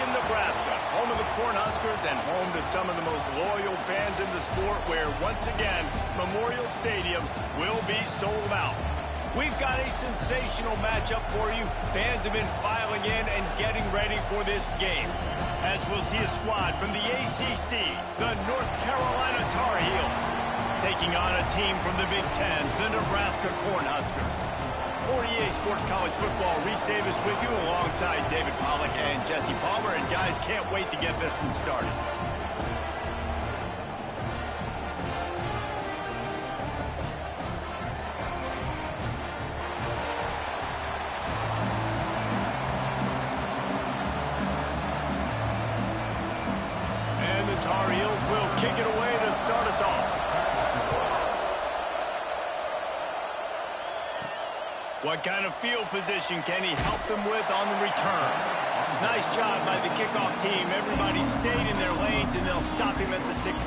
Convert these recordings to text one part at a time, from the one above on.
Lincoln, Nebraska, home of the Cornhuskers and home to some of the most loyal fans in the sport, where, once again, Memorial Stadium will be sold out. We've got a sensational matchup for you. Fans have been filing in and getting ready for this game, as we'll see a squad from the ACC, the North Carolina Tar Heels, taking on a team from the Big Ten, the Nebraska Cornhuskers. For EA Sports College Football, Reese Davis with you alongside David Pollack and Jesse Palmer. And guys, can't wait to get this one started. And the Tar Heels will kick it away to start us off. What kind of field position can he help them with on the return? Nice job by the kickoff team. Everybody stayed in their lanes, and they'll stop him at the 16.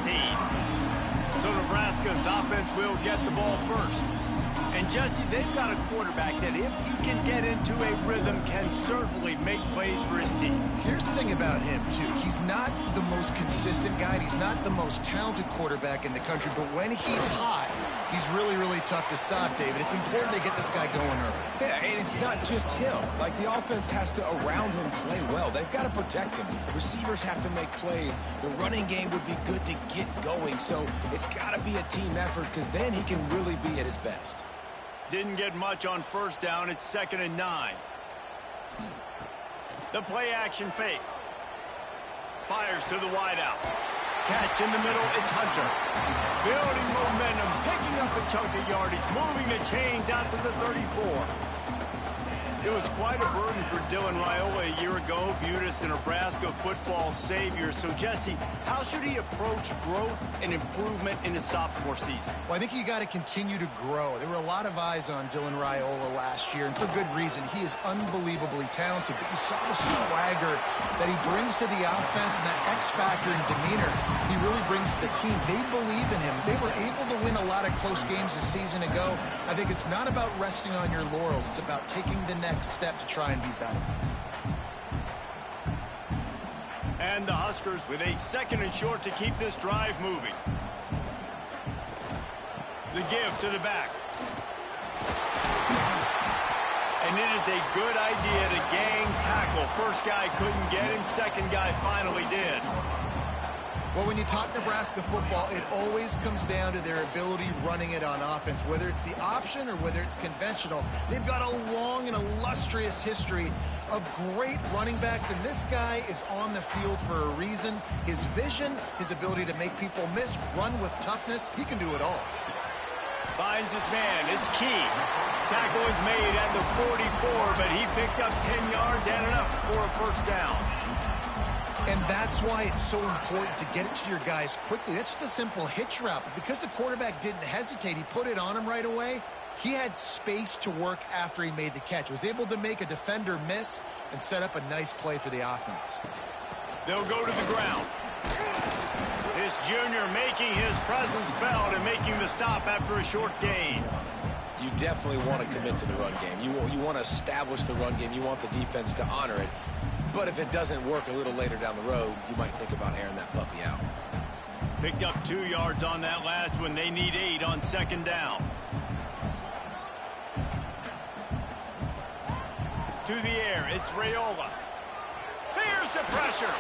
So Nebraska's offense will get the ball first. And Jesse, they've got a quarterback that, if he can get into a rhythm, can certainly make plays for his team. Here's the thing about him, too. He's not the most consistent guy. He's not the most talented quarterback in the country. But when he's hot, he's really, really tough to stop, David. It's important they get this guy going early. Yeah, and it's not just him. Like, the offense has to, around him, play well. They've got to protect him. Receivers have to make plays. The running game would be good to get going. So it's got to be a team effort, because then he can really be at his best. Didn't get much on first down. It's 2nd and 9. The play action fake. Fires to the wideout. Catch in the middle. It's Hunter. Building momentum. Picking up a chunk of yardage. Moving the chains out to the 34. It was quite a burden for Dylan Raiola a year ago, viewed as the Nebraska football savior. So, Jesse, how should he approach growth and improvement in his sophomore season? Well, I think you got to continue to grow. There were a lot of eyes on Dylan Raiola last year, and for good reason. He is unbelievably talented, but you saw the swagger that he brings to the offense and that X factor and demeanor he really brings to the team. They believe in him. They were able to win a lot of close games a season ago. I think it's not about resting on your laurels. It's about taking the next step to try and be better. And the Huskers with a 2nd and short to keep this drive moving. The give to the back. And it is a good idea to gang tackle. First guy couldn't get him. Second guy finally did. Well, when you talk Nebraska football, it always comes down to their ability running it on offense, whether it's the option or whether it's conventional. They've got a long and illustrious history of great running backs, and this guy is on the field for a reason. His vision, his ability to make people miss, run with toughness, he can do it all. Finds his man. It's key. Tackle is made at the 44, but he picked up 10 yards and enough for a first down. And that's why it's so important to get it to your guys quickly. That's just a simple hitch route. But because the quarterback didn't hesitate, he put it on him right away. He had space to work after he made the catch. Was able to make a defender miss and set up a nice play for the offense. They'll go to the ground. This junior making his presence felt and making the stop after a short gain. You definitely want to commit to the run game. You want to establish the run game. You want the defense to honor it. But if it doesn't work a little later down the road, you might think about airing that puppy out. Picked up 2 yards on that last one. They need 8 on 2nd down. To the air, it's Raiola. Here's the pressure.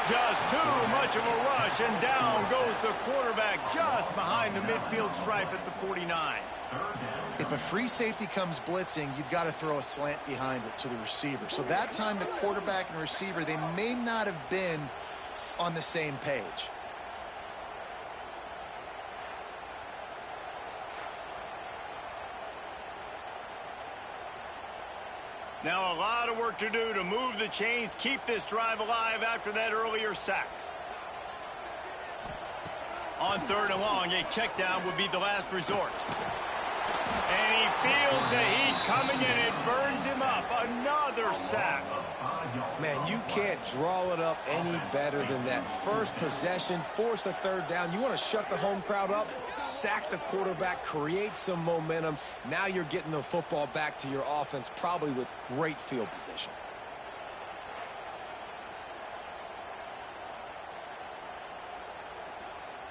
Just too much of a rush, and down goes the quarterback just behind the midfield stripe at the 49. If a free safety comes blitzing, you've got to throw a slant behind it to the receiver. So that time the quarterback and receiver, they may not have been on the same page. Now a lot of work to do to move the chains, keep this drive alive after that earlier sack. On 3rd and long, a check down would be the last resort. And he feels the heat coming, and it burns him up. Another sack. Man, you can't draw it up any better than that. First possession, force a 3rd down. You want to shut the home crowd up, sack the quarterback, create some momentum. Now you're getting the football back to your offense, probably with great field position.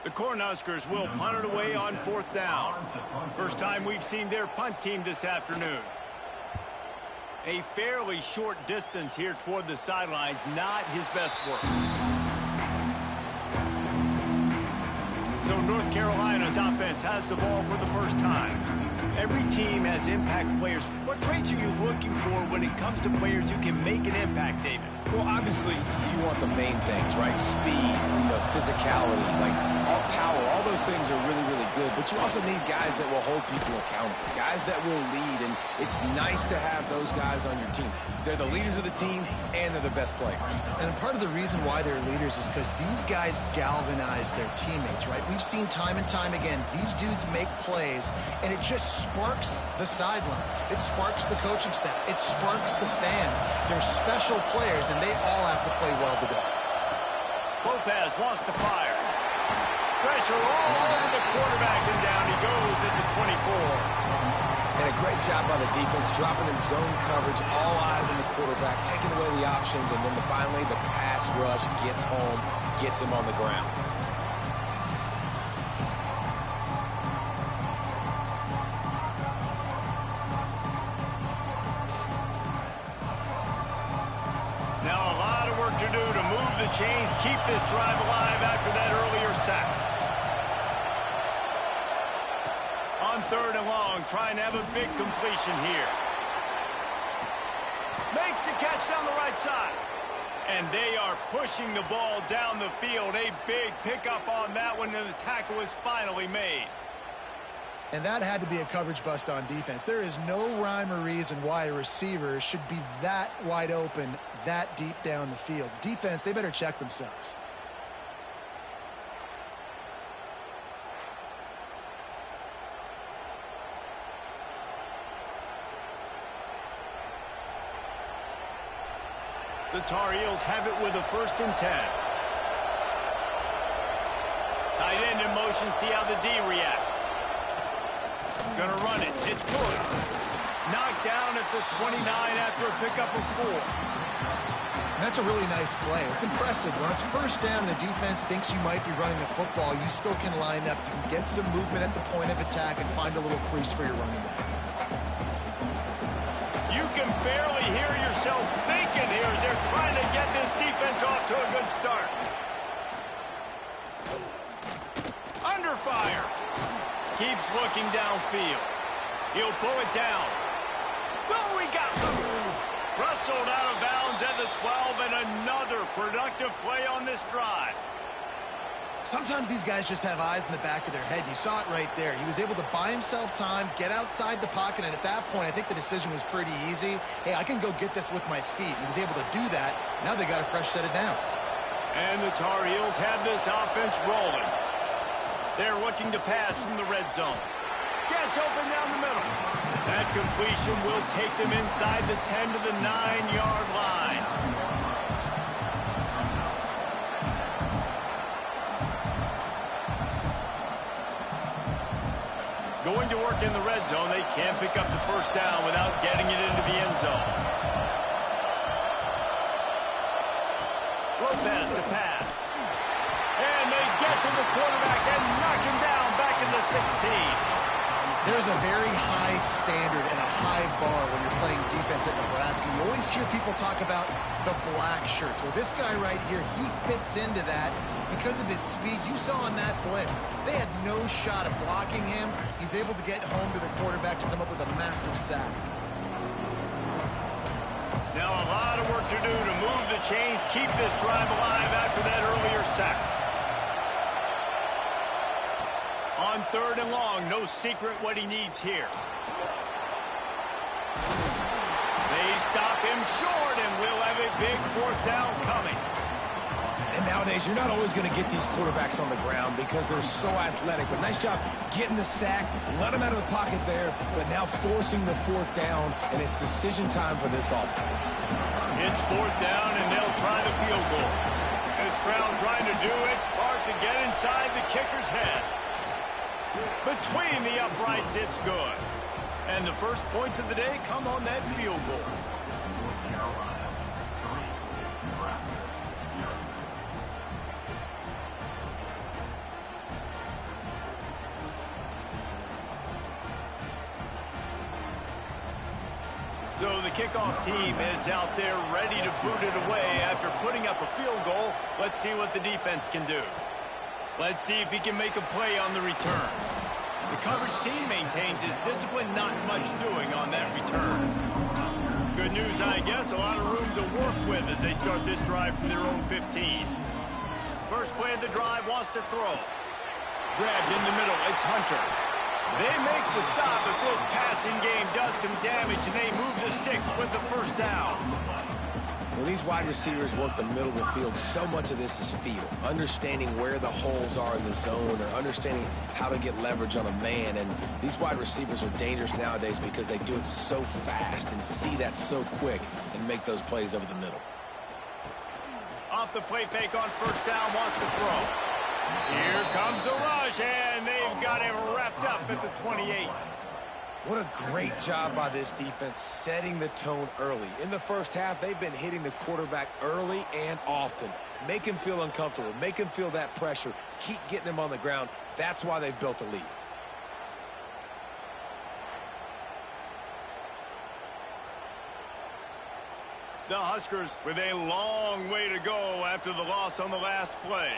The Cornhuskers will punt it away on 4th down. First time we've seen their punt team this afternoon. A fairly short distance here toward the sidelines, not his best work. So North Carolina's offense has the ball for the first time. Every team has impact players. What traits are you looking for when it comes to players who can make an impact, David? Well, obviously, you want the main things, right? Speed, physicality, like all power, all those things are really, really good. But you also need guys that will hold people accountable, guys that will lead. And it's nice to have those guys on your team. They're the leaders of the team, and they're the best players. And part of the reason why they're leaders is because these guys galvanize their teammates, right? We've seen time and time again, these dudes make plays, and it just sparks the sideline. It sparks the coaching staff. It sparks the fans. They're special players, and they all have to play well today. Lopez wants to fire. Pressure all over the quarterback, and down he goes at the 24. And a great job by the defense, dropping in zone coverage, all eyes on the quarterback, taking away the options, and then finally the pass rush gets home, gets him on the ground. Now a lot of work to do to move the chains, keep this drive alive after that earlier sack. On 3rd and long, trying to have a big completion here. Makes the catch down the right side. And they are pushing the ball down the field. A big pickup on that one, and the tackle is finally made. And that had to be a coverage bust on defense. There is no rhyme or reason why a receiver should be that wide open, that deep down the field. Defense, they better check themselves. The Tar Heels have it with a 1st and 10. Tight end in motion, see how the D reacts. Gonna run it. It's good. Knocked down at the 29 after a pickup of 4. And that's a really nice play. It's impressive. When it's 1st down and the defense thinks you might be running the football, you still can line up. You can get some movement at the point of attack and find a little crease for your running back. You can barely hear yourself thinking here as they're trying to get this defense off to a good start. Under fire. Keeps looking downfield. He'll pull it down. Oh, he got loose. Rustled out of bounds at the 12, and another productive play on this drive. Sometimes these guys just have eyes in the back of their head. You saw it right there. He was able to buy himself time, get outside the pocket, and at that point, I think the decision was pretty easy. Hey, I can go get this with my feet. He was able to do that. Now they got a fresh set of downs. And the Tar Heels have this offense rolling. They're looking to pass from the red zone. Gets open down the middle. That completion will take them inside the 10 to the 9-yard line. Going to work in the red zone. They can't pick up the 1st down without getting it into the end zone. Lopez to pass. And they get to the quarterback and knock him down back in the 16. There's a very high standard and a high bar when you're playing defense at Nebraska. You always hear people talk about the black shirts. Well, this guy right here, he fits into that because of his speed. You saw on that blitz, they had no shot of blocking him. He's able to get home to the quarterback to come up with a massive sack. Now a lot of work to do to move the chains, keep this drive alive after that earlier sack. On 3rd and long, no secret what he needs here. They stop him short, and we'll have a big 4th down coming. And nowadays, you're not always going to get these quarterbacks on the ground because they're so athletic. But nice job getting the sack, let him out of the pocket there, but now forcing the 4th down, and it's decision time for this offense. It's 4th down, and they'll try the field goal. This crowd trying to do its part to get inside the kicker's head. Between the uprights, it's good. And the first points of the day come on that field goal. So the kickoff team is out there ready to boot it away after putting up a field goal. Let's see what the defense can do. Let's see if he can make a play on the return. The coverage team maintains his discipline, not much doing on that return. Good news, I guess, a lot of room to work with as they start this drive from their own 15. First play of the drive, wants to throw. Grabbed in the middle, it's Hunter. They make the stop, but this passing game does some damage, and they move the sticks with the first down. When these wide receivers work the middle of the field, so much of this is feel. Understanding where the holes are in the zone or understanding how to get leverage on a man. And these wide receivers are dangerous nowadays because they do it so fast and see that so quick and make those plays over the middle. Off the play fake on first down, wants to throw. Here comes the rush, and they've got him wrapped up at the 28. What a great job by this defense setting the tone early. In the first half, they've been hitting the quarterback early and often. Make him feel uncomfortable. Make him feel that pressure. Keep getting him on the ground. That's why they've built a lead. The Huskers with a long way to go after the loss on the last play.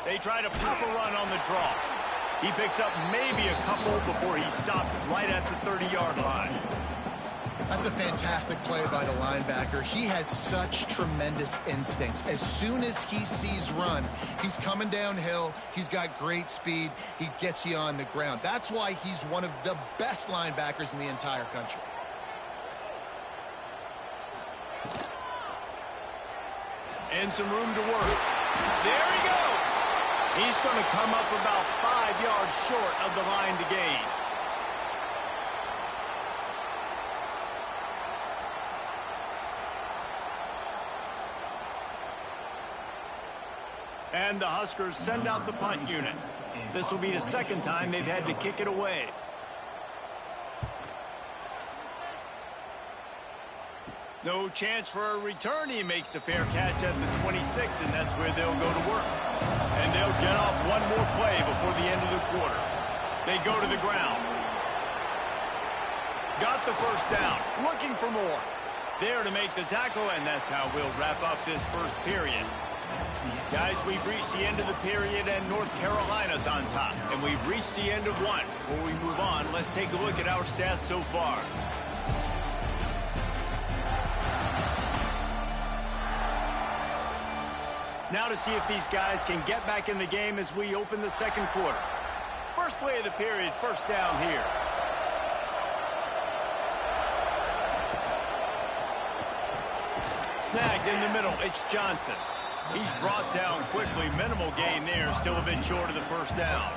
They try to pop a run on the draw. He picks up maybe a couple before he stopped right at the 30-yard line. That's a fantastic play by the linebacker. He has such tremendous instincts. As soon as he sees run, he's coming downhill. He's got great speed. He gets you on the ground. That's why he's one of the best linebackers in the entire country. And some room to work. There he goes. He's going to come up about 5 yards short of the line to gain. And the Huskers send out the punt unit. This will be the second time they've had to kick it away. No chance for a return. He makes the fair catch at the 26, and that's where they'll go to work. And they'll get off one more play before the end of the quarter. They go to the ground. Got the first down. Looking for more. There to make the tackle, and that's how we'll wrap up this first period. Guys, we've reached the end of the period, and North Carolina's on top. And we've reached the end of one. Before we move on, let's take a look at our stats so far. Now to see if these guys can get back in the game as we open the second quarter. First play of the period, first down here. Snagged in the middle, it's Johnson. He's brought down quickly, minimal gain there, still a bit short of the first down.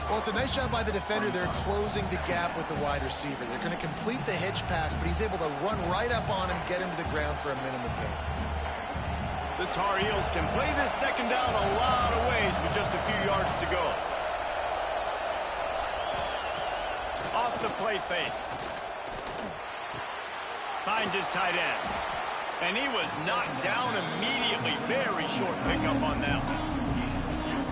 Well, it's a nice job by the defender. They're closing the gap with the wide receiver. They're going to complete the hitch pass, but he's able to run right up on him, get him to the ground for a minimum gain. The Tar Heels can play this second down a lot of ways with just a few yards to go. Off the play fake. Finds his tight end. And he was knocked down immediately. Very short pickup on that one.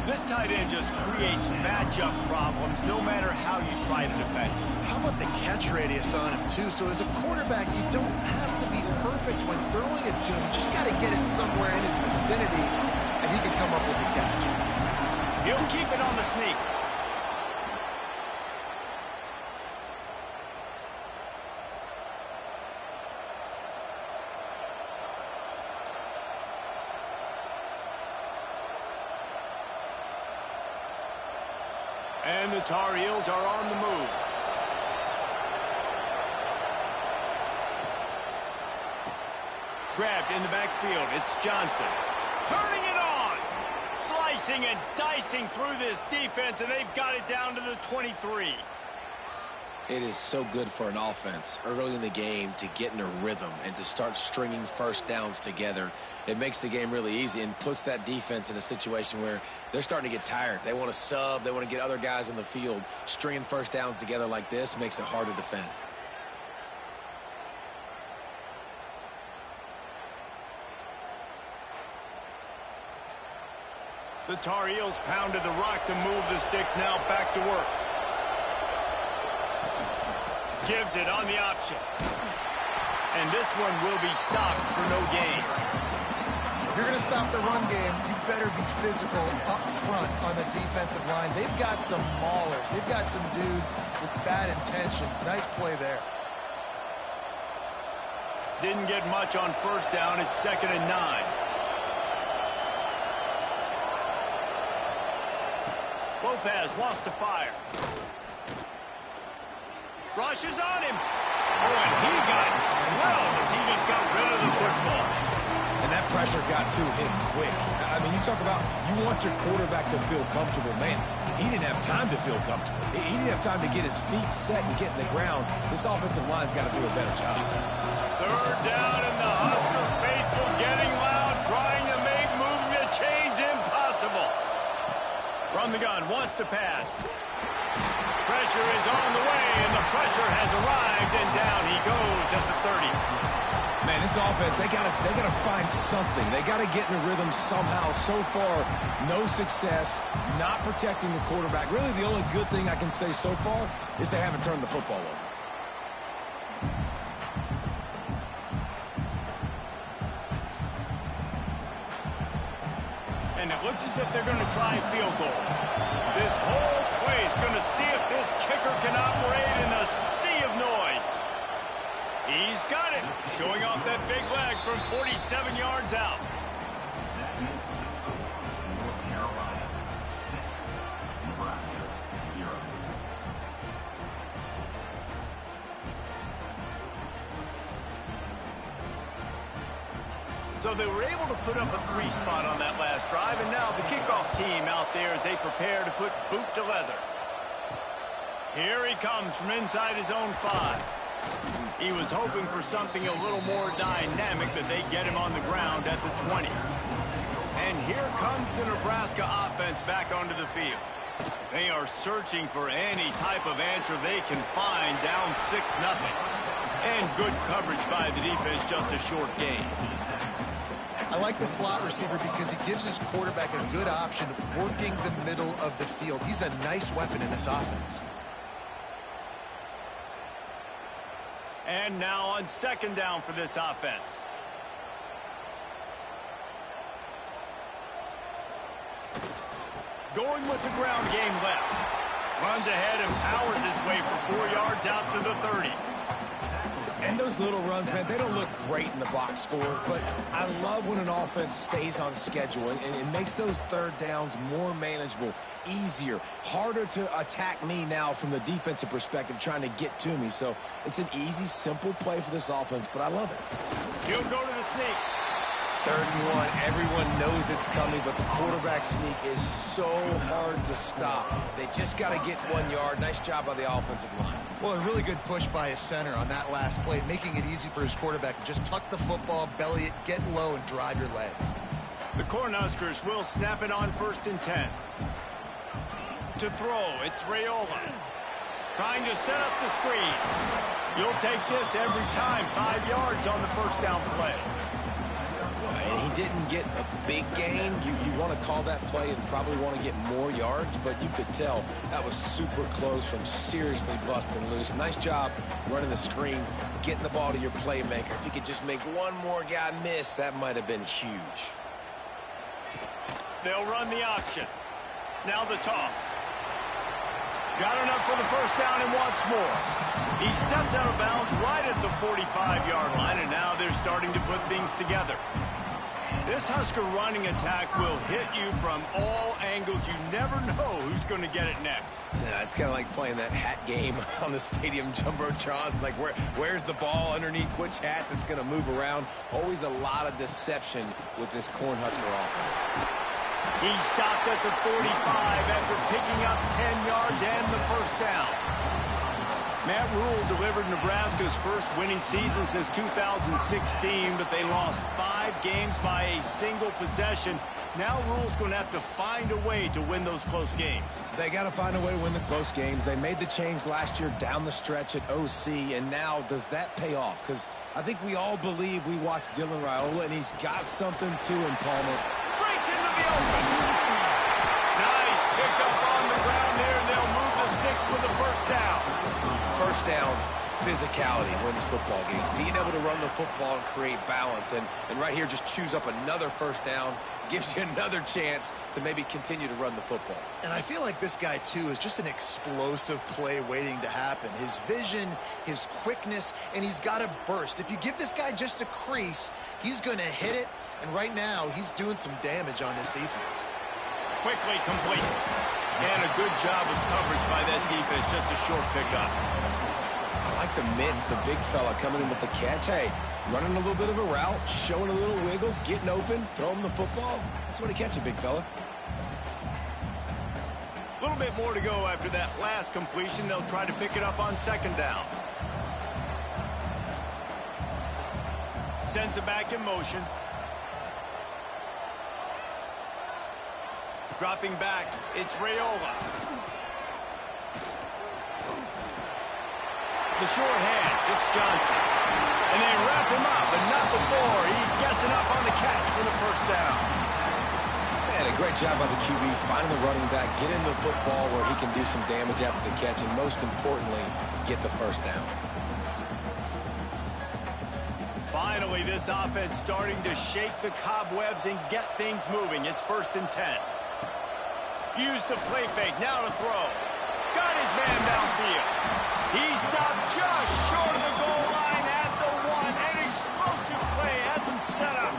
This tight end just creates matchup problems no matter how you try to defend him. How about the catch radius on him, too? So as a quarterback, you don't have to be perfect when throwing it to him. You just got to get it somewhere in his vicinity, and he can come up with the catch. He'll keep it on the sneak. And the Tar Heels are on the move. Grabbed in the backfield. It's Johnson. Turning it on. Slicing and dicing through this defense, and they've got it down to the 23. It is so good for an offense early in the game to get in a rhythm and to start stringing first downs together. It makes the game really easy and puts that defense in a situation where they're starting to get tired. They want to sub. They want to get other guys in the field. Stringing first downs together like this makes it hard to defend. The Tar Heels pounded the rock to move the sticks, now back to work. Gives it on the option. And this one will be stopped for no gain. If you're going to stop the run game, you better be physical up front on the defensive line. They've got some maulers. They've got some dudes with bad intentions. Nice play there. Didn't get much on first down. It's 2nd and 9. Lopez wants to fire. Rushes on him. Oh, and he got drilled as he just got rid of the football. And that pressure got to him quick. I mean, you talk about you want your quarterback to feel comfortable. Man, he didn't have time to feel comfortable. He didn't have time to get his feet set and get in the ground. This offensive line's got to do a better job. 3rd down, and the Husker faithful getting loud, trying to make moving the chains impossible. From the gun, wants to pass. Pressure is on the way, and the pressure has arrived, and down he goes at the 30. Man, this offense, they gotta find something. They gotta get in a rhythm somehow. So far, no success, not protecting the quarterback. Really, the only good thing I can say so far is they haven't turned the football over. And it looks as if they're going to try a field goal. This whole play is going to see if this kicker can operate in a sea of noise. He's got it, showing off that big leg from 47 yards out. North Carolina 6, Nebraska 0. So they were able to put up a 3 spot on that last drive, and now the kickoff team out there as they prepare to put boot to leather. Here he comes from inside his own 5. He was hoping for something a little more dynamic, that they get him on the ground at the 20. And here comes the Nebraska offense back onto the field. They are searching for any type of answer they can find, down 6-0. And good coverage by the defense, just a short gain. I like the slot receiver because he gives his quarterback a good option working the middle of the field. He's a nice weapon in this offense. And now on 2nd down for this offense. Going with the ground game left. Runs ahead and powers his way for 4 yards out to the 30. And those little runs, man, they don't look great in the box score, but I love when an offense stays on schedule, and it makes those 3rd downs more manageable, easier, harder to attack me now from the defensive perspective, trying to get to me. So it's an easy, simple play for this offense, but I love it. He'll go to the sneak. 3rd and 1, everyone knows it's coming, but the quarterback sneak is so hard to stop. They just got to get 1 yard. Nice job by the offensive line. Well, a really good push by his center on that last play, making it easy for his quarterback to just tuck the football, belly it, get low, and drive your legs. The Cornhuskers will snap it on 1st and 10. To throw, it's Raiola. Trying to set up the screen. You'll take this every time. 5 yards on the 1st down play. And he didn't get a big gain. You want to call that play and probably want to get more yards, but you could tell that was super close from seriously busting loose. Nice job running the screen, getting the ball to your playmaker. If you could just make one more guy miss, that might have been huge. They'll run the option. Now the toss. Got enough for the 1st down and wants more. He stepped out of bounds right at the 45-yard line, and now they're starting to put things together. This Husker running attack will hit you from all angles. You never know who's going to get it next. Yeah, it's kind of like playing that hat game on the stadium jumbotron. Like, where's the ball underneath which hat that's going to move around? Always a lot of deception with this Cornhusker offense. He stopped at the 45 after picking up 10 yards and the 1st down. Matt Rule delivered Nebraska's first winning season since 2016, but they lost 5 games by a single possession. Now Rule's going to have to find a way to win those close games. They got to find a way to win the close games. They made the change last year down the stretch at OC, and now does that pay off? Because I think we all believe we watched Dylan Raiola, and he's got something to him, Palmer. Breaks into the open. Nice pick up on the ground there, and they'll move the sticks with the 1st down. 1st down, physicality wins football games. Being able to run the football and create balance. And right here, just choose up another first down. Gives you another chance to maybe continue to run the football. And I feel like this guy, too, is just an explosive play waiting to happen. His vision, his quickness, and he's got a burst. If you give this guy just a crease, he's going to hit it. And right now, he's doing some damage on this defense. Quickly complete. And a good job of coverage by that defense. Just a short pickup. I like the mitts, the big fella coming in with the catch. Hey, running a little bit of a route, showing a little wiggle, getting open, throwing the football. That's the way to catch a big fella. A little bit more to go after that last completion. They'll try to pick it up on second down. Sends it back in motion. Dropping back, it's Raiola. The short hands, it's Johnson. And they wrap him up, but not before he gets enough on the catch for the first down. Man, a great job by the QB, finding the running back, get into the football where he can do some damage after the catch, and most importantly, get the first down. Finally, this offense starting to shake the cobwebs and get things moving. It's 1st and 10. Used the play fake, now to throw. Got his man downfield. He stopped just short of the goal line at the 1. An explosive play has him set up.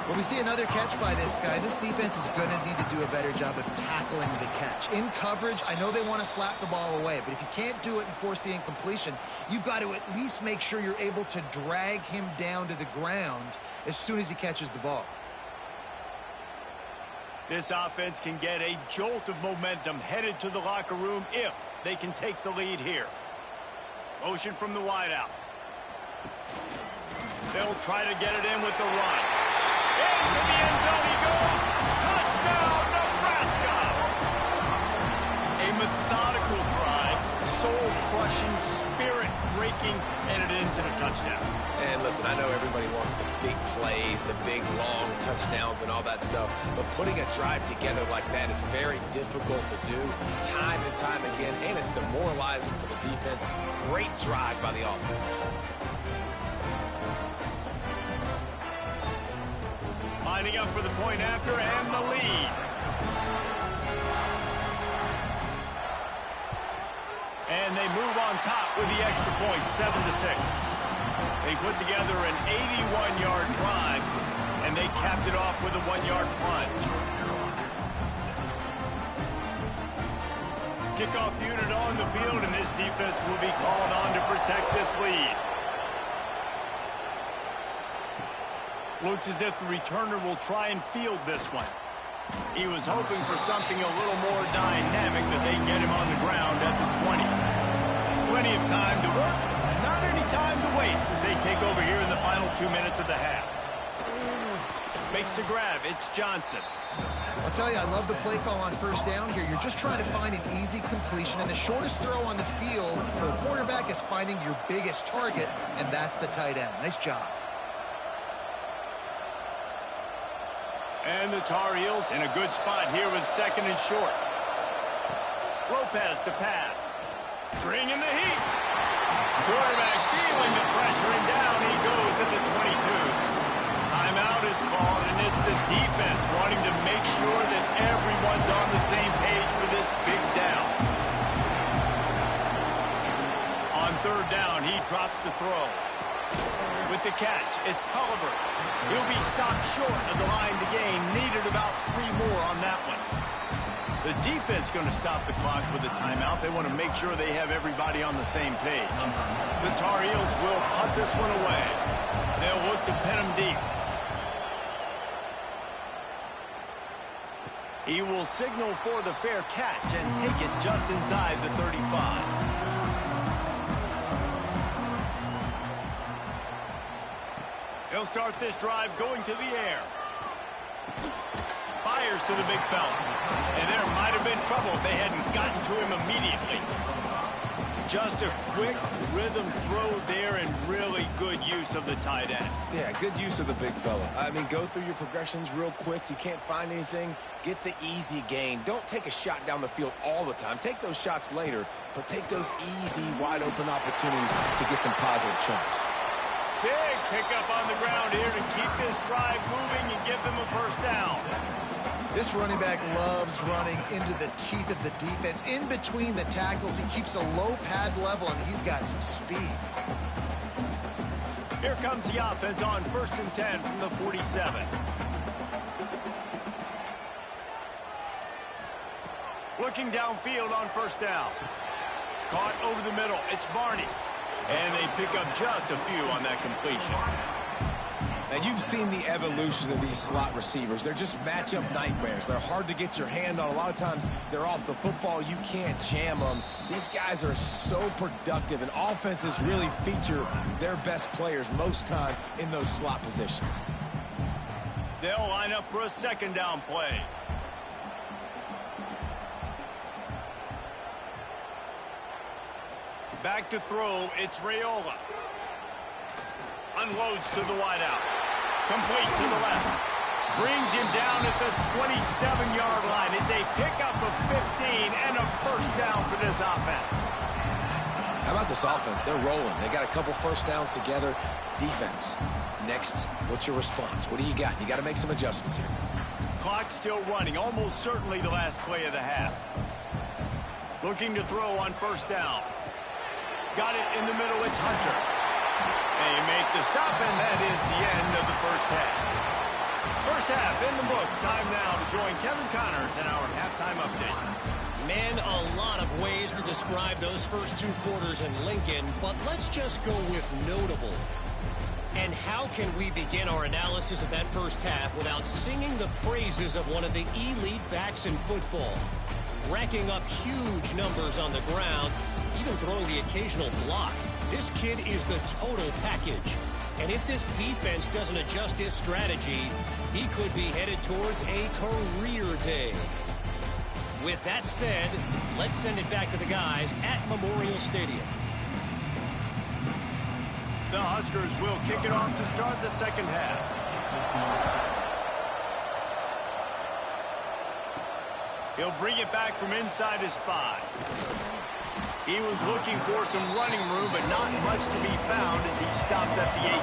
When we see another catch by this guy, this defense is going to need to do a better job of tackling the catch. In coverage, I know they want to slap the ball away, but if you can't do it and force the incompletion, you've got to at least make sure you're able to drag him down to the ground as soon as he catches the ball. This offense can get a jolt of momentum headed to the locker room if they can take the lead here. Motion from the wideout. They'll try to get it in with the run. Into the end zone he goes. Touchdown, Nebraska! A methodical drive, soul-crushing, spirit-breaking, and it ends in a touchdown. And listen, I know everybody wants the big plays, the big, long touchdowns and all that stuff, but putting a drive together like that is very difficult to do time and time again, and it's demoralizing for the defense. Great drive by the offense. Lining up for the point after and the lead. And they move on top with the extra point, 7-6. They put together an 81-yard drive, and they capped it off with a 1-yard plunge. Kickoff unit on the field, and this defense will be called on to protect this lead. Looks as if the returner will try and field this one. He was hoping for something a little more dynamic, that they get him on the ground at the 20. Plenty of time to work, not any time to waste as they take over here in the final 2 minutes of the half. Makes the grab, it's Johnson. I'll tell you, I love the play call on first down here. You're just trying to find an easy completion, and the shortest throw on the field for the quarterback is finding your biggest target, and that's the tight end. Nice job. And the Tar Heels in a good spot here with 2nd and short. Lopez to pass. Bring in the heat. Quarterback feeling the pressure, and down he goes at the 22. Timeout is called, and it's the defense wanting to make sure that everyone's on the same page for this big down. On 3rd down, he drops to throw. With the catch, it's Culliver. He'll be stopped short of the line to gain. Needed about 3 more on that one. The defense going to stop the clock with a timeout. They want to make sure they have everybody on the same page. The Tar Heels will punt this one away. They'll look to pin him deep. He will signal for the fair catch and take it just inside the 35. He'll start this drive going to the air. Fires to the big fella. And there might have been trouble if they hadn't gotten to him immediately. Just a quick rhythm throw there and really good use of the tight end. Yeah, good use of the big fella. I mean, go through your progressions real quick. You can't find anything. Get the easy gain. Don't take a shot down the field all the time. Take those shots later, but take those easy, wide-open opportunities to get some positive chunks. Big pickup on the ground here to keep this drive moving and give them a first down. This running back loves running into the teeth of the defense. In between the tackles, he keeps a low pad level, and he's got some speed. Here comes the offense on 1st and 10 from the 47. Looking downfield on 1st down. Caught over the middle. It's Barney. And they pick up just a few on that completion. And you've seen the evolution of these slot receivers. They're just matchup nightmares. They're hard to get your hand on. A lot of times they're off the football. You can't jam them. These guys are so productive, and offenses really feature their best players most time in those slot positions. They'll line up for a 2nd down play. Back to throw, it's Raiola. Unloads to the wideout. Complete to the left. Brings him down at the 27-yard line. It's a pickup of 15 and a first down for this offense. How about this offense? They're rolling. They got a couple first downs together. Defense. Next, what's your response? What do you got? You got to make some adjustments here. Clock still running. Almost certainly the last play of the half. Looking to throw on 1st down. Got it in the middle. It's Hunter. They make the stop, and that is the end of the first half. First half in the books. Time now to join Kevin Connors in our halftime update. Man, a lot of ways to describe those first 2 quarters in Lincoln, but let's just go with notable. And how can we begin our analysis of that first half without singing the praises of one of the elite backs in football? Racking up huge numbers on the ground, even throwing the occasional block. This kid is the total package. And if this defense doesn't adjust its strategy, he could be headed towards a career day. With that said, let's send it back to the guys at Memorial Stadium. The Huskers will kick it off to start the second half. He'll bring it back from inside his 5. He was looking for some running room, but not much to be found as he stopped at the 18.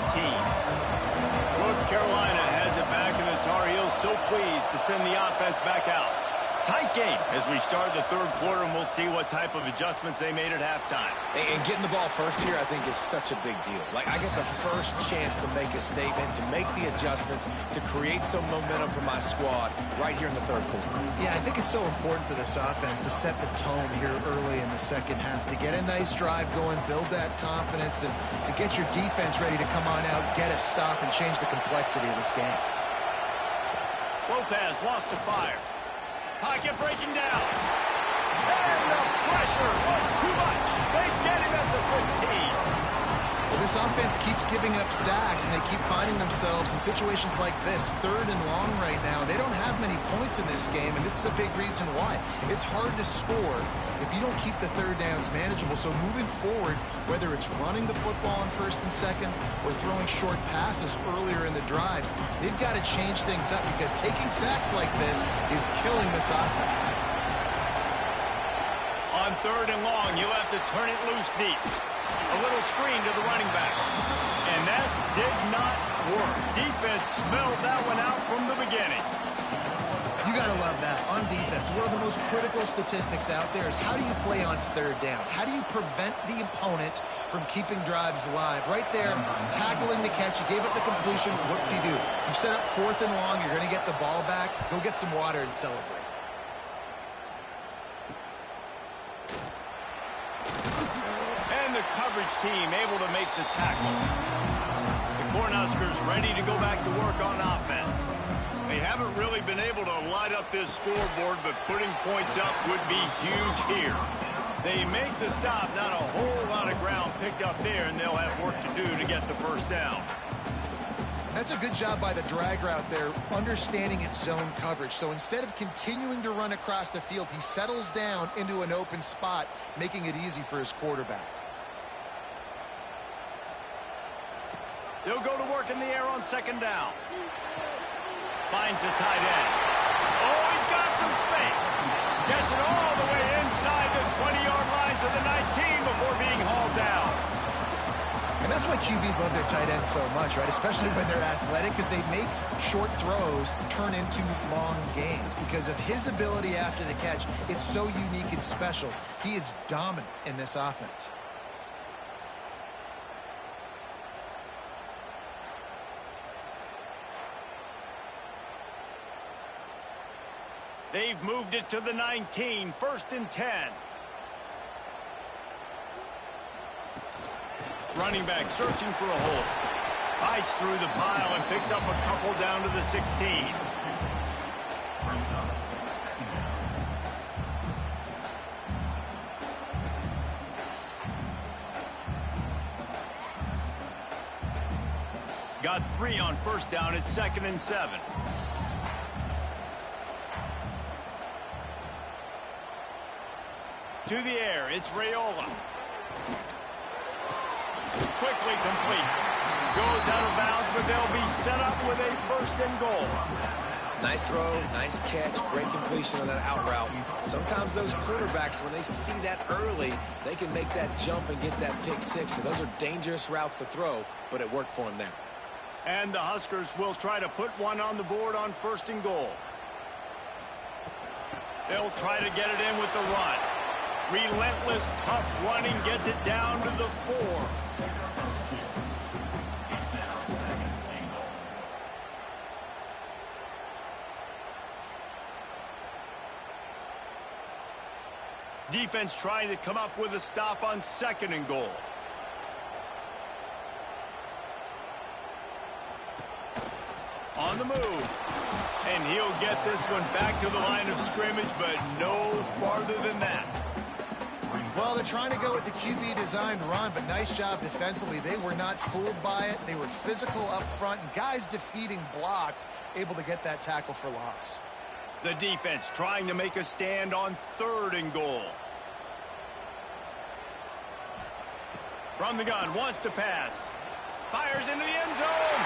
North Carolina has it back, and the Tar Heels so pleased to send the offense back out. Tight game as we start the 3rd quarter, and we'll see what type of adjustments they made at halftime. And getting the ball first here, I think, is such a big deal. Like, I get the first chance to make a statement, to make the adjustments, to create some momentum for my squad right here in the 3rd quarter. Yeah, I think it's so important for this offense to set the tone here early in the second half, to get a nice drive going, build that confidence, and get your defense ready to come on out, get a stop, and change the complexity of this game. Lopez wants to fire. Pocket breaking down. And the pressure was too much. They get him at the 15. Well, this offense keeps giving up sacks, and they keep finding themselves in situations like this, 3rd and long right now. They don't have many points in this game, and this is a big reason why. It's hard to score if you don't keep the 3rd downs manageable. So moving forward, whether it's running the football on 1st and 2nd or throwing short passes earlier in the drives, they've got to change things up because taking sacks like this is killing this offense. On 3rd and long, you'll have to turn it loose deep. A little screen to the running back. And that did not work. Defense smelled that one out from the beginning. You got to love that. On defense, one of the most critical statistics out there is how do you play on 3rd down? How do you prevent the opponent from keeping drives alive? Right there, tackling the catch. You gave up the completion. What do? You set up 4th and long. You're going to get the ball back. Go get some water and celebrate. The coverage team able to make the tackle. The Cornhuskers ready to go back to work on offense. They haven't really been able to light up this scoreboard, but putting points up would be huge here. They make the stop, not a whole lot of ground picked up there, and they'll have work to do to get the first down. That's a good job by the drag route there, understanding its zone coverage. So instead of continuing to run across the field, he settles down into an open spot, making it easy for his quarterback. He'll go to work in the air on second down. Finds the tight end. Oh, he's got some space. Gets it all the way inside the 20-yard line to the 19 before being hauled down. And that's why QBs love their tight ends so much, right? Especially when they're athletic, because they make short throws turn into long gains. Because of his ability after the catch, it's so unique and special. He is dominant in this offense. They've moved it to the 19, 1st and 10. Running back searching for a hole. Fights through the pile and picks up a couple down to the 16. Got 3 on 1st down at 2nd and 7. To the air, it's Raiola. Quickly complete. Goes out of bounds, but they'll be set up with a 1st and goal. Nice throw, nice catch, great completion on that out route. Sometimes those quarterbacks, when they see that early, they can make that jump and get that pick 6. So those are dangerous routes to throw, but it worked for him there. And the Huskers will try to put one on the board on 1st and goal. They'll try to get it in with the run. Relentless, tough running gets it down to the 4. Defense trying to come up with a stop on 2nd and goal. On the move. And he'll get this one back to the line of scrimmage, but no farther than that. Well, they're trying to go with the QB designed run, but nice job defensively. They were not fooled by it. They were physical up front, and guys defeating blocks, able to get that tackle for loss. The defense trying to make a stand on 3rd and goal. From the gun, wants to pass. Fires into the end zone.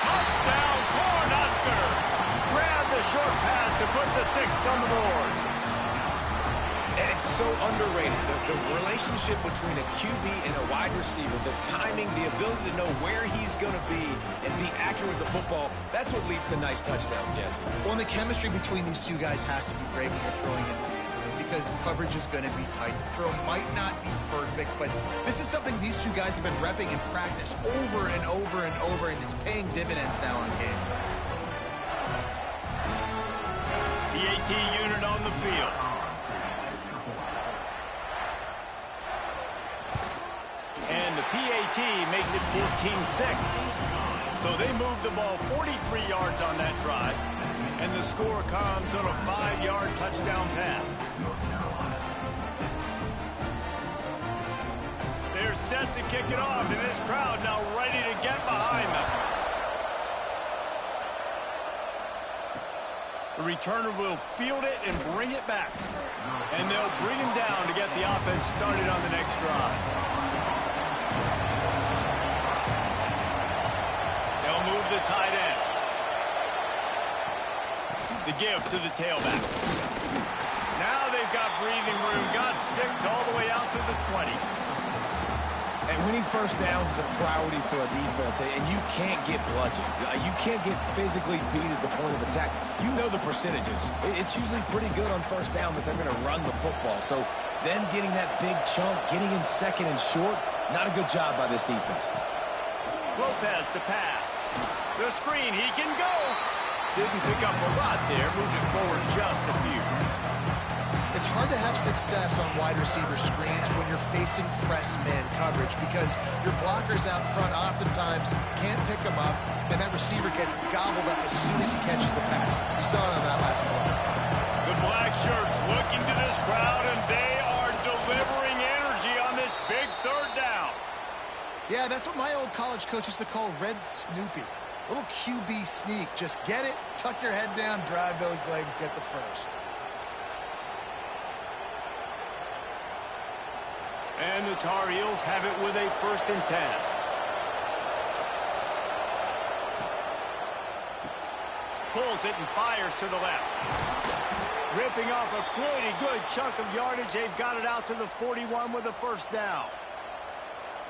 Touchdown, Cornhuskers. Grab the short pass to put the 6 on the board. And it's so underrated. The relationship between a QB and a wide receiver, the timing, the ability to know where he's going to be and be accurate with the football, that's what leads to nice touchdowns, Jesse. Well, and the chemistry between these two guys has to be great when you're throwing in the games, because coverage is going to be tight. The throw might not be perfect, but this is something these two guys have been repping in practice over and over and over, and it's paying dividends now on game. The AT unit on the field. And the PAT makes it 14-6. So they move the ball 43 yards on that drive. And the score comes on a 5-yard touchdown pass. They're set to kick it off, and this crowd now ready to get behind them. The returner will field it and bring it back. And they'll bring him down to get the offense started on the next drive. They'll move the tight end. The give to the tailback. Now they've got breathing room. Got 6 all the way out to the 20. And winning 1st downs is a priority for a defense, and you can't get bludgeoned. You can't get physically beat at the point of attack. You know the percentages. It's usually pretty good on 1st down that they're going to run the football. So then getting that big chunk, getting in 2nd and short, not a good job by this defense. Lopez to pass. The screen, he can go. Didn't pick up a lot there, moved it forward just a few. It's hard to have success on wide receiver screens when you're facing press man coverage, because your blockers out front oftentimes can't pick them up, and that receiver gets gobbled up as soon as he catches the pass. You saw it on that last play. The black shirts looking to this crowd, and they are delivering energy on this big 3rd down. Yeah, that's what my old college coach used to call Red Snoopy. Little QB sneak. Just get it, tuck your head down, drive those legs, get the first. And the Tar Heels have it with a 1st and 10. Pulls it and fires to the left. Ripping off a pretty good chunk of yardage. They've got it out to the 41 with a 1st down.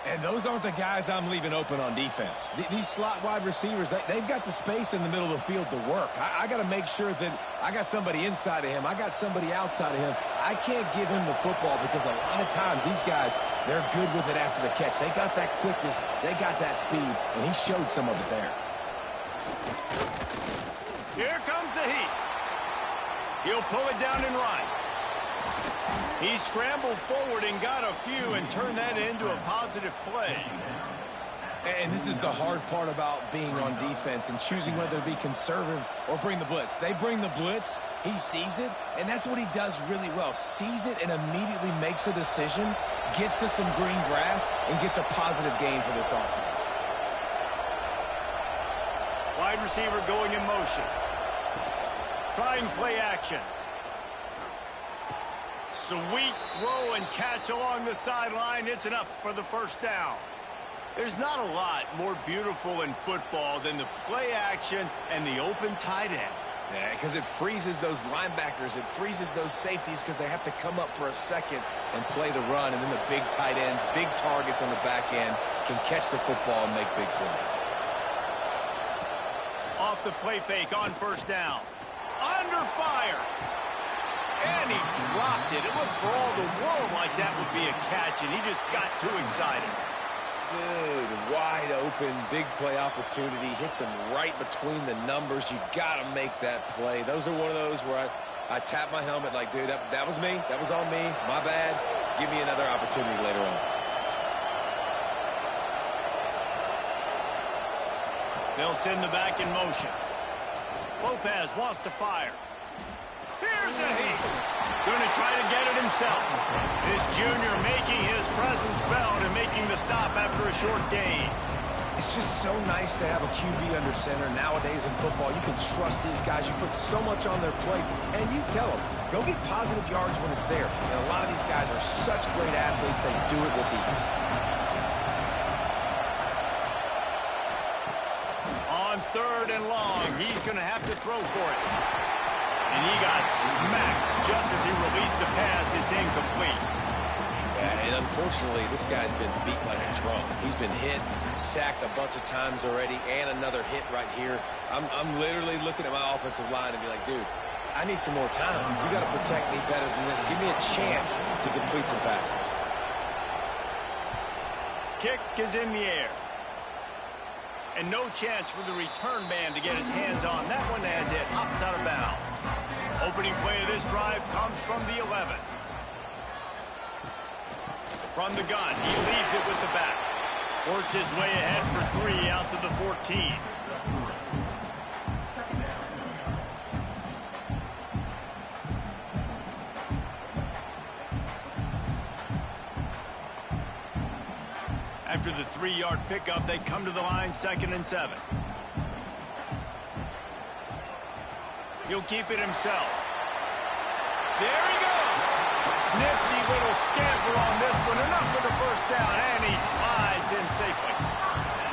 And those aren't the guys I'm leaving open on defense. These slot wide receivers, they've got the space in the middle of the field to work. I got to make sure that I got somebody inside of him. I got somebody outside of him. I can't give him the football because a lot of times these guys, they're good with it after the catch. They got that quickness. They got that speed, and he showed some of it there. Here comes the heat. He'll pull it down and run. He scrambled forward and got a few and turned that into a positive play. And this is the hard part about being on defense and choosing whether to be conservative or bring the blitz. They bring the blitz, he sees it, and that's what he does really well. Sees it and immediately makes a decision, gets to some green grass, and gets a positive gain for this offense. Wide receiver going in motion. Trying play action. Sweet throw and catch along the sideline. It's enough for the 1st down. There's not a lot more beautiful in football than the play action and the open tight end. Yeah, because it freezes those linebackers. It freezes those safeties because they have to come up for a second and play the run. And then the big tight ends, big targets on the back end can catch the football and make big plays. Off the play fake on 1st down. Under fire. And he dropped it. It looked for all the world like that would be a catch, and he just got too excited. Dude, wide open, big play opportunity. Hits him right between the numbers. You got to make that play. Those are one of those where I tap my helmet like, dude, that was me. That was on me. My bad. Give me another opportunity later on. They'll send the back in motion. Lopez wants to fire. Here's a heat. Going to try to get it himself. This junior making his presence felt and making the stop after a short gain. It's just so nice to have a QB under center. Nowadays in football, you can trust these guys. You put so much on their plate, and you tell them, go get positive yards when it's there. And a lot of these guys are such great athletes, they do it with ease. On 3rd and long, he's going to have to throw for it. And he got smacked just as he released the pass. It's incomplete. Yeah, and unfortunately, this guy's been beat like a drum. He's been hit, sacked a bunch of times already, and another hit right here. I'm literally looking at my offensive line and be like, dude, I need some more time. You got to protect me better than this. Give me a chance to complete some passes. Kick is in the air. And no chance for the return man to get his hands on that one as it hops out of bounds. Opening play of this drive comes from the 11. From the gun, he leaves it with the back. Works his way ahead for 3 out to the 14. After the 3-yard pickup, they come to the line 2nd and 7. He'll keep it himself. There he goes. Nifty little scamper on this one. Enough for the 1st down, and he slides in safely.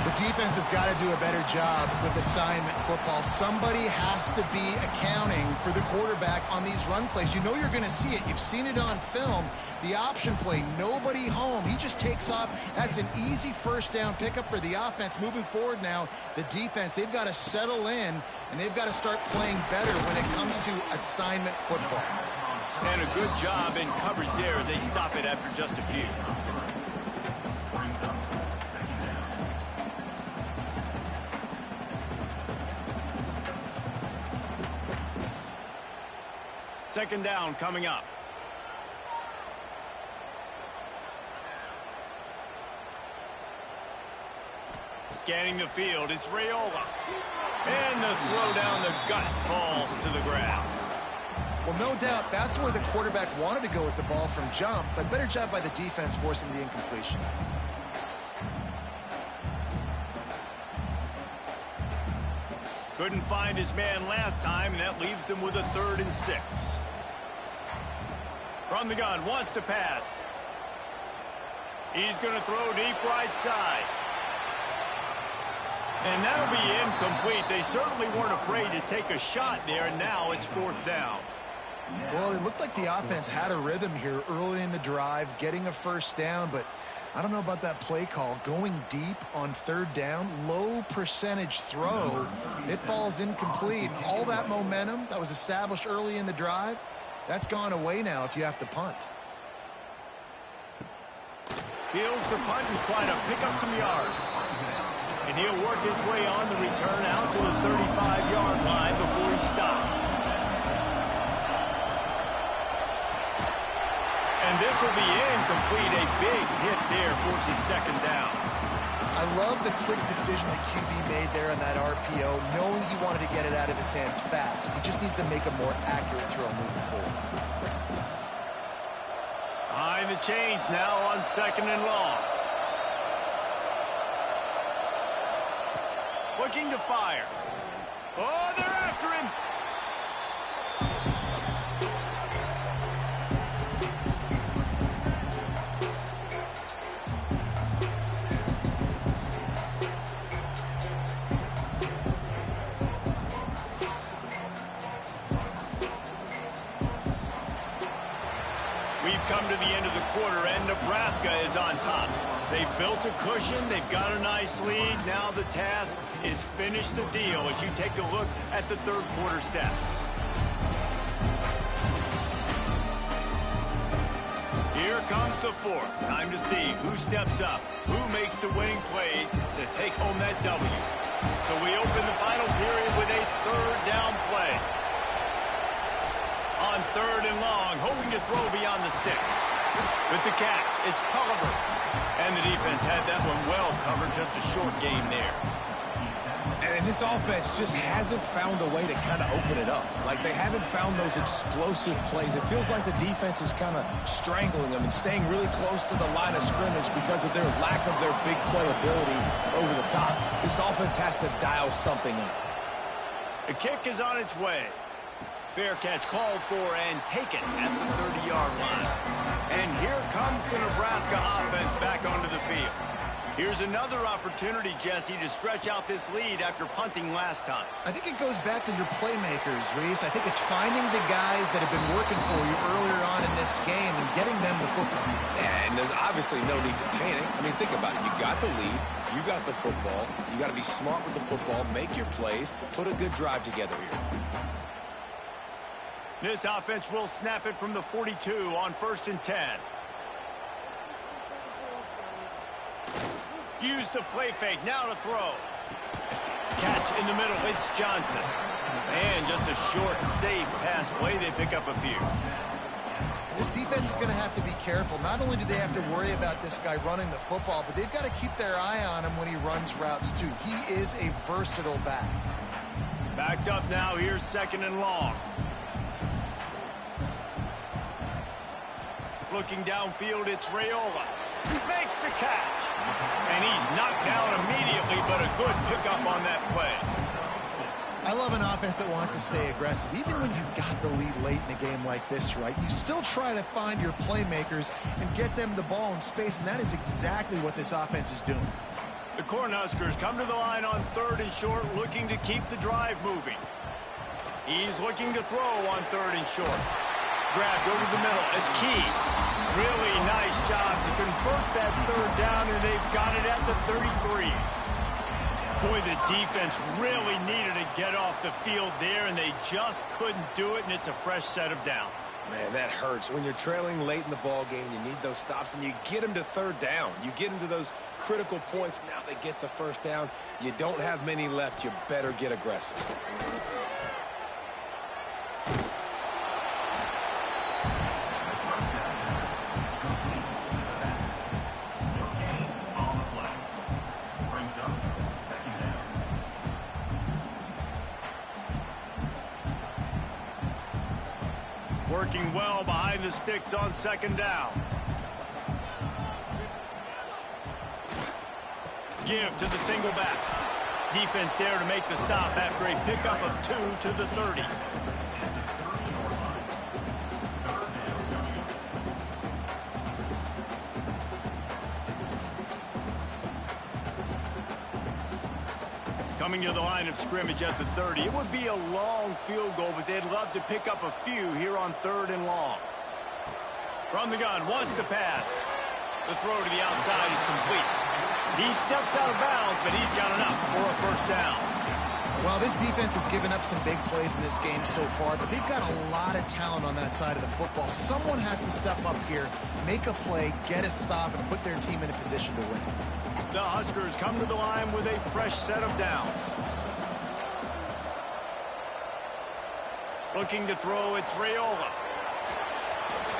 The defense has got to do a better job with assignment football. Somebody has to be accounting for the quarterback on these run plays. You know you're going to see it. You've seen it on film. The option play, nobody home. He just takes off. That's an easy 1st down pickup for the offense. Moving forward now, the defense, they've got to settle in, and they've got to start playing better when it comes to assignment football. And a good job in coverage there as they stop it after just a few. Second down coming up. Scanning the field, it's Raiola. And the throw down the gut falls to the grass. Well, no doubt that's where the quarterback wanted to go with the ball from jump, but better job by the defense forcing the incompletion. Couldn't find his man last time, and that leaves him with a 3rd and 6. From the gun, wants to pass. He's going to throw deep right side. And that'll be incomplete. They certainly weren't afraid to take a shot there, and now it's 4th down. Well, it looked like the offense had a rhythm here early in the drive, getting a 1st down, but I don't know about that play call. Going deep on 3rd down, low percentage throw, it falls incomplete. And all that momentum that was established early in the drive, that's gone away now if you have to punt. Heels to punt and try to pick up some yards. And he'll work his way on the return out to the 35-yard line before he stops. And this will be incomplete. A big hit there forces 2nd down. I love the quick decision the QB made there on that RPO, knowing he wanted to get it out of his hands fast. He just needs to make a more accurate throw moving forward. Behind the chains now on 2nd and long. Looking to fire. Oh, they're after him. We've come to the end of the quarter, and Nebraska is on top. They've built a cushion. They've got a nice lead. Now the task is finish the deal as you take a look at the 3rd quarter stats. Here comes the 4th. Time to see who steps up, who makes the winning plays to take home that W. So we open the final period with a 3rd down play. On 3rd and long, hoping to throw beyond the sticks. With the catch, it's Culliver. And the defense had that one well covered, just a short game there. And this offense just hasn't found a way to kind of open it up. Like, they haven't found those explosive plays. It feels like the defense is kind of strangling them and staying really close to the line of scrimmage because of their lack of their big playability over the top. This offense has to dial something up. The kick is on its way. Fair catch called for and taken at the 30-yard line. And here comes the Nebraska offense back onto the field. Here's another opportunity, Jesse, to stretch out this lead after punting last time. I think it goes back to your playmakers, Reese. I think it's finding the guys that have been working for you earlier on in this game and getting them the football. Yeah, and there's obviously no need to panic. I mean, think about it. You got the lead. You got the football. You got to be smart with the football, make your plays, put a good drive together here. This offense will snap it from the 42 on 1st and 10. Use the play fake, now to throw. Catch in the middle, it's Johnson. And just a short, safe pass play, they pick up a few. This defense is going to have to be careful. Not only do they have to worry about this guy running the football, but they've got to keep their eye on him when he runs routes too. He is a versatile back. Backed up now, here's 2nd and long. Looking downfield, it's Raiola. Makes the catch. And he's knocked down immediately, but a good pickup on that play. I love an offense that wants to stay aggressive. Even when you've got the lead late in a game like this, right, you still try to find your playmakers and get them the ball in space, and that is exactly what this offense is doing. The Cornhuskers come to the line on 3rd and short, looking to keep the drive moving. He's looking to throw on 3rd and short. Grabbed over the middle. It's Key. Really nice job to convert that 3rd down, and they've got it at the 33. Boy, the defense really needed to get off the field there, and they just couldn't do it, and it's a fresh set of downs. Man, that hurts. When you're trailing late in the ball game, you need those stops, and you get them to 3rd down. You get them to those critical points. Now they get the 1st down. You don't have many left. You better get aggressive. Working well behind the sticks on 2nd down. Give to the single back. Defense there to make the stop after a pickup of 2 to the 30. Coming to the line of scrimmage at the 30. It would be a long field goal, but they'd love to pick up a few here on 3rd and long. From the gun, wants to pass. The throw to the outside is complete. He steps out of bounds, but he's got enough for a first down. Well, this defense has given up some big plays in this game so far, but they've got a lot of talent on that side of the football. Someone has to step up here, make a play, get a stop, and put their team in a position to win. The Huskers come to the line with a fresh set of downs. Looking to throw, it's Raiola.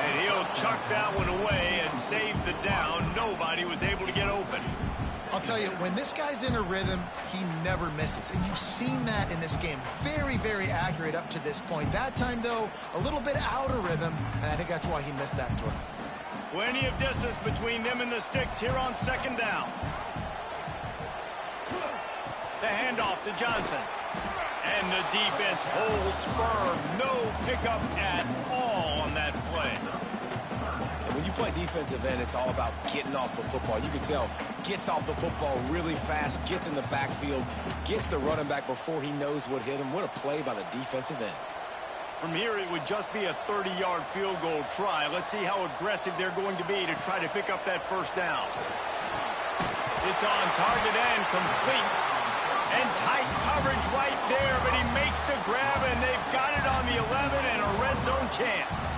And he'll chuck that one away and save the down. Nobody was able to get open. I'll tell you, when this guy's in a rhythm, he never misses. And you've seen that in this game. Very, very accurate up to this point. That time, though, a little bit out of rhythm, and I think that's why he missed that throw. Plenty of distance between them and the sticks here on 2nd down. The handoff to Johnson. And the defense holds firm. No pickup at all on that play. And when you play defensive end, it's all about getting off the football. You can tell, gets off the football really fast, gets in the backfield, gets the running back before he knows what hit him. What a play by the defensive end. From here, it would just be a 30-yard field goal try. Let's see how aggressive they're going to be to try to pick up that first down. It's on target and complete. And tight coverage right there, but he makes the grab, and they've got it on the 11 and a red zone chance.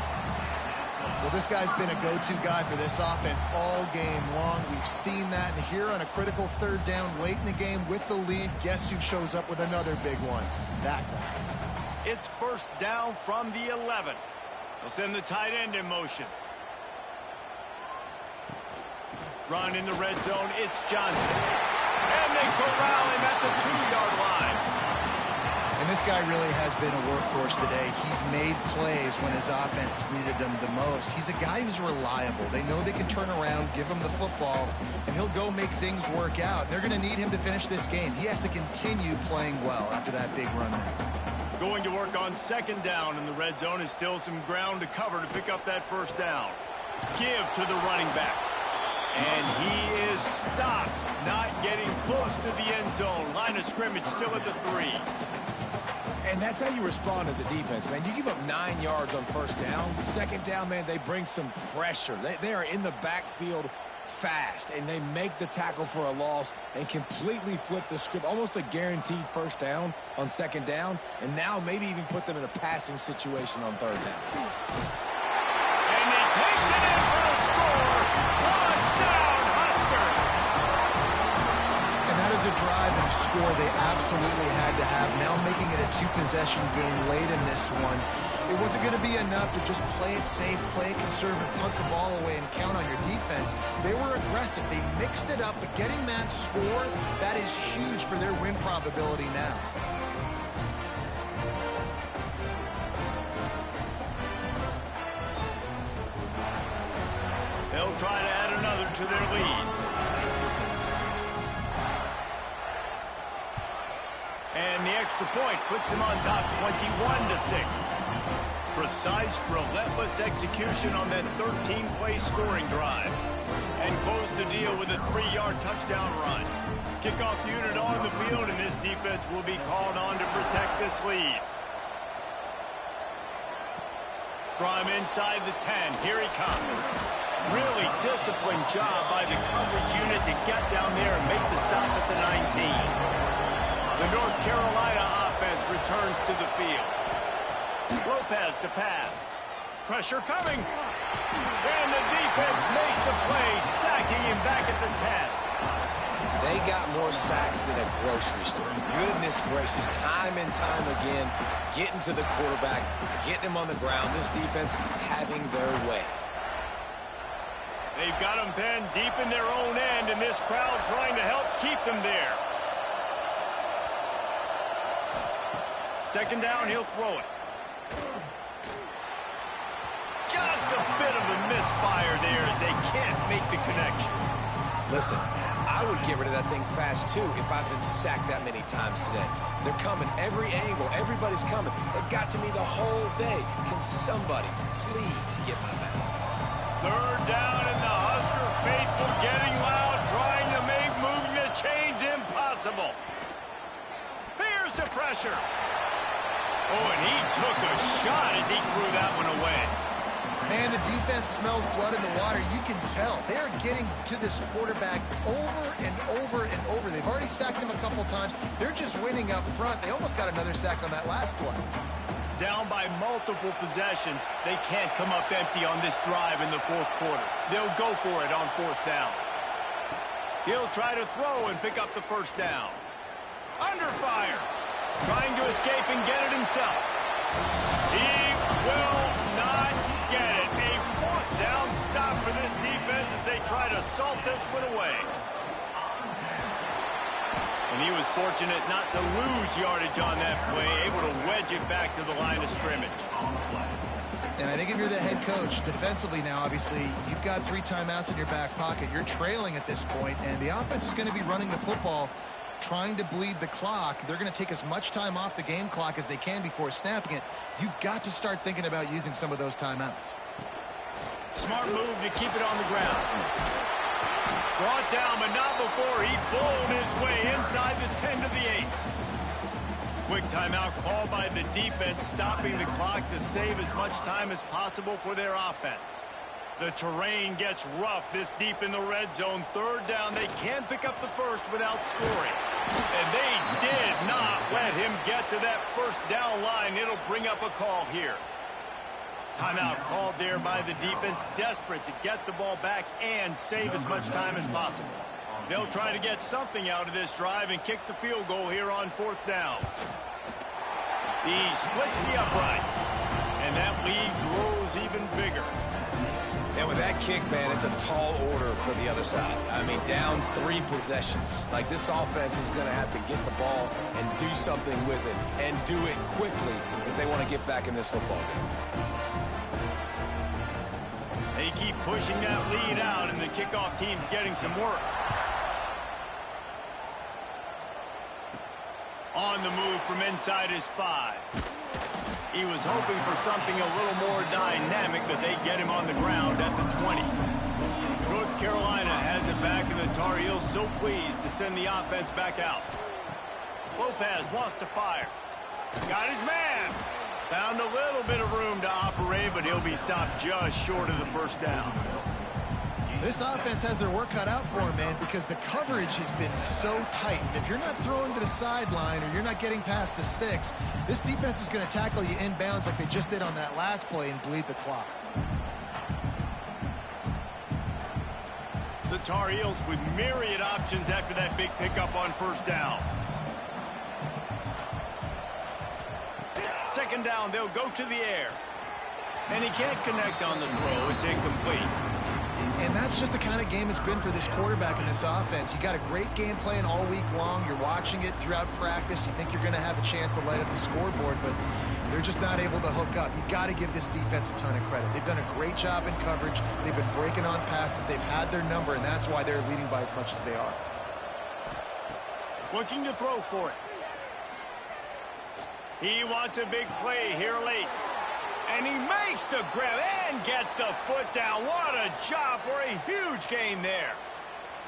Well, this guy's been a go-to guy for this offense all game long. We've seen that, and here on a critical 3rd down late in the game with the lead, guess who shows up with another big one? That guy. It's first down from the 11. They'll send the tight end in motion. Run in the red zone, it's Johnson. And they corral him at the 2-yard line. And this guy really has been a workhorse today. He's made plays when his offense has needed them the most. He's a guy who's reliable. They know they can turn around, give him the football, and he'll go make things work out. They're going to need him to finish this game. He has to continue playing well after that big run there. Going to work on 2nd down in the red zone is still some ground to cover to pick up that first down. Give to the running back. And he is stopped, not getting close to the end zone. Line of scrimmage still at the 3. And that's how you respond as a defense, man. You give up 9 yards on 1st down. 2nd down, man, they bring some pressure. They are in the backfield fast, and they make the tackle for a loss and completely flip the script. Almost a guaranteed first down on 2nd down, and now maybe even put them in a passing situation on 3rd down. And he takes it in for a score. Touchdown, Husker! And that is a drive and a score they absolutely had to have. Now making it a 2-possession game late in this one. It wasn't going to be enough to just play it safe, play it conservative, punt the ball away, and count on your defense. They were aggressive. They mixed it up, but getting that score, that is huge for their win probability now. They'll try to add another to their lead. And the extra point puts them on top 21-6. Precise, relentless execution on that 13-play scoring drive. And close the deal with a 3-yard touchdown run. Kickoff unit on the field, and this defense will be called on to protect this lead. From inside the 10, here he comes. Really disciplined job by the coverage unit to get down there and make the stop at the 19. The North Carolina offense returns to the field. Lopez to pass. Pressure coming. And the defense makes a play, sacking him back at the 10. They got more sacks than a grocery store. Goodness gracious, time and time again, getting to the quarterback, getting him on the ground. This defense having their way. They've got them pinned deep in their own end, and this crowd trying to help keep them there. 2nd down, he'll throw it. Just a bit of a misfire there as they can't make the connection. Listen, I would get rid of that thing fast, too, if I've been sacked that many times today. They're coming every angle. Everybody's coming. They've got to me the whole day. Can somebody please get my back? Third down, and the Husker faithful getting loud, trying to make moving the chains impossible. Here's the pressure. Oh, and he took a shot as he threw that one away. Man, the defense smells blood in the water. You can tell. They are getting to this quarterback over and over and over. They've already sacked him a couple times. They're just winning up front. They almost got another sack on that last play. Down by multiple possessions, they can't come up empty on this drive in the fourth quarter. They'll go for it on fourth down. He'll try to throw and pick up the first down. Under fire. Trying to escape and get it himself. He will not get it. A fourth down stop for this defense as they try to salt this one away. And he was fortunate not to lose yardage on that play, able to wedge it back to the line of scrimmage. And I think if you're the head coach, defensively now, obviously, you've got 3 timeouts in your back pocket. You're trailing at this point, and the offense is going to be running the football, trying to bleed the clock. They're going to take as much time off the game clock as they can before snapping it. You've got to start thinking about using some of those timeouts. Smart move to keep it on the ground. Brought down, but not before he pulled his way inside the 10 to the 8. Quick timeout called by the defense, stopping the clock to save as much time as possible for their offense. The terrain gets rough this deep in the red zone. Third down, they can't pick up the first without scoring. And they did not let him get to that first down line. It'll bring up a call here. Timeout called there by the defense, desperate to get the ball back and save as much time as possible. They'll try to get something out of this drive and kick the field goal here on fourth down. He splits the uprights, and that lead grows even bigger. And with that kick, man, it's a tall order for the other side. I mean, down 3 possessions. Like, this offense is going to have to get the ball and do something with it, and do it quickly if they want to get back in this football game. They keep pushing that lead out, and the kickoff team's getting some work. On the move from inside his 5. He was hoping for something a little more dynamic, but they get him on the ground at the 20. North Carolina has it back, and the Tar Heels so pleased to send the offense back out. Lopez wants to fire. Got his man. Found a little bit of room to operate, but he'll be stopped just short of the first down. This offense has their work cut out for them, man, because the coverage has been so tight. And if you're not throwing to the sideline or you're not getting past the sticks, this defense is going to tackle you inbounds like they just did on that last play and bleed the clock. The Tar Heels with myriad options after that big pickup on first down. Second down, they'll go to the air. And he can't connect on the throw. It's incomplete. And that's just the kind of game it's been for this quarterback in this offense. You got a great game plan all week long. You're watching it throughout practice. You think you're going to have a chance to light up the scoreboard, but they're just not able to hook up. You got to give this defense a ton of credit. They've done a great job in coverage. They've been breaking on passes. They've had their number, and that's why they're leading by as much as they are. Looking to throw for it. He wants a big play here late. And he makes the grab and gets the foot down. What a job for a huge gain there.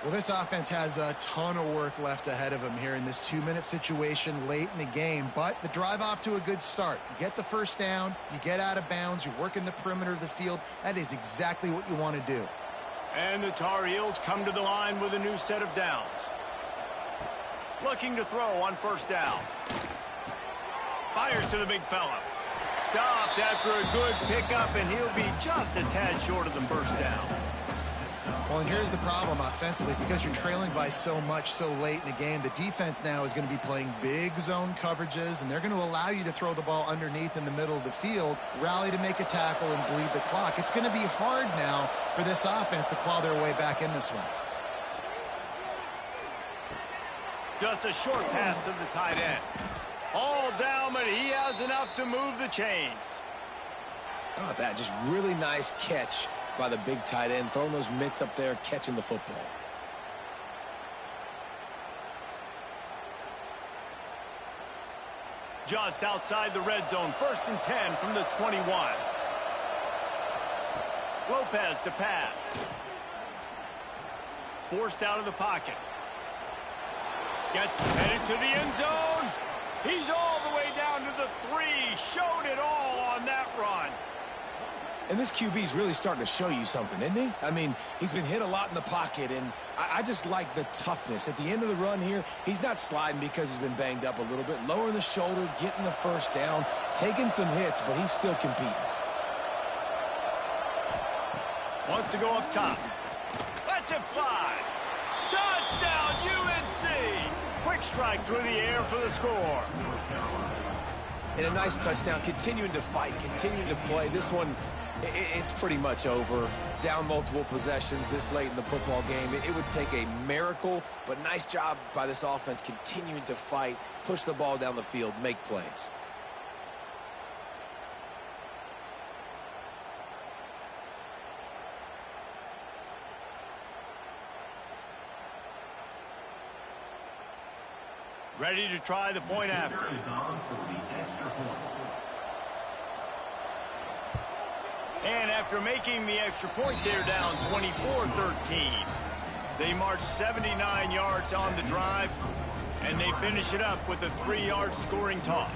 Well, this offense has a ton of work left ahead of them here in this 2-minute situation late in the game. But the drive off to a good start. You get the first down, you get out of bounds, you're working the perimeter of the field. That is exactly what you want to do. And the Tar Heels come to the line with a new set of downs. Looking to throw on first down. Fires to the big fella. Stopped after a good pickup, and he'll be just a tad short of the first down. Well, and here's the problem offensively. Because you're trailing by so much so late in the game, the defense now is going to be playing big zone coverages, and they're going to allow you to throw the ball underneath in the middle of the field, rally to make a tackle, and bleed the clock. It's going to be hard now for this offense to claw their way back in this one. Just a short pass to the tight end. All down, but he has enough to move the chains. How about that? Just really nice catch by the big tight end, throwing those mitts up there, catching the football. Just outside the red zone, 1st and 10 from the 21. Lopez to pass. Forced out of the pocket. Headed to the end zone. He's all the way down to the 3. Showed it all on that run. And this QB's really starting to show you something, isn't he? I mean, he's been hit a lot in the pocket, and I just like the toughness. At the end of the run here, he's not sliding because he's been banged up a little bit. Lowering the shoulder, getting the first down, taking some hits, but he's still competing. Wants to go up top. Lets it fly. Touchdown, UNC! Quick strike through the air for the score. And a nice touchdown, continuing to fight, continuing to play. This one, it's pretty much over. Down multiple possessions this late in the football game. It would take a miracle, but nice job by this offense continuing to fight, push the ball down the field, make plays. Ready to try the point after. And after making the extra point, they're down 24-13. They march 79 yards on the drive, and they finish it up with a 3-yard scoring toss.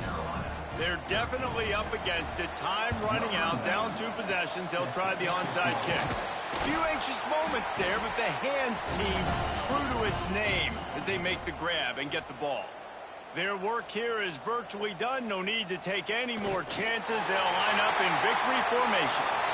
They're definitely up against it. Time running out, down 2 possessions. They'll try the onside kick. Few anxious moments there, but the hands team true to its name as they make the grab and get the ball. Their work here is virtually done. No need to take any more chances. They'll line up in victory formation.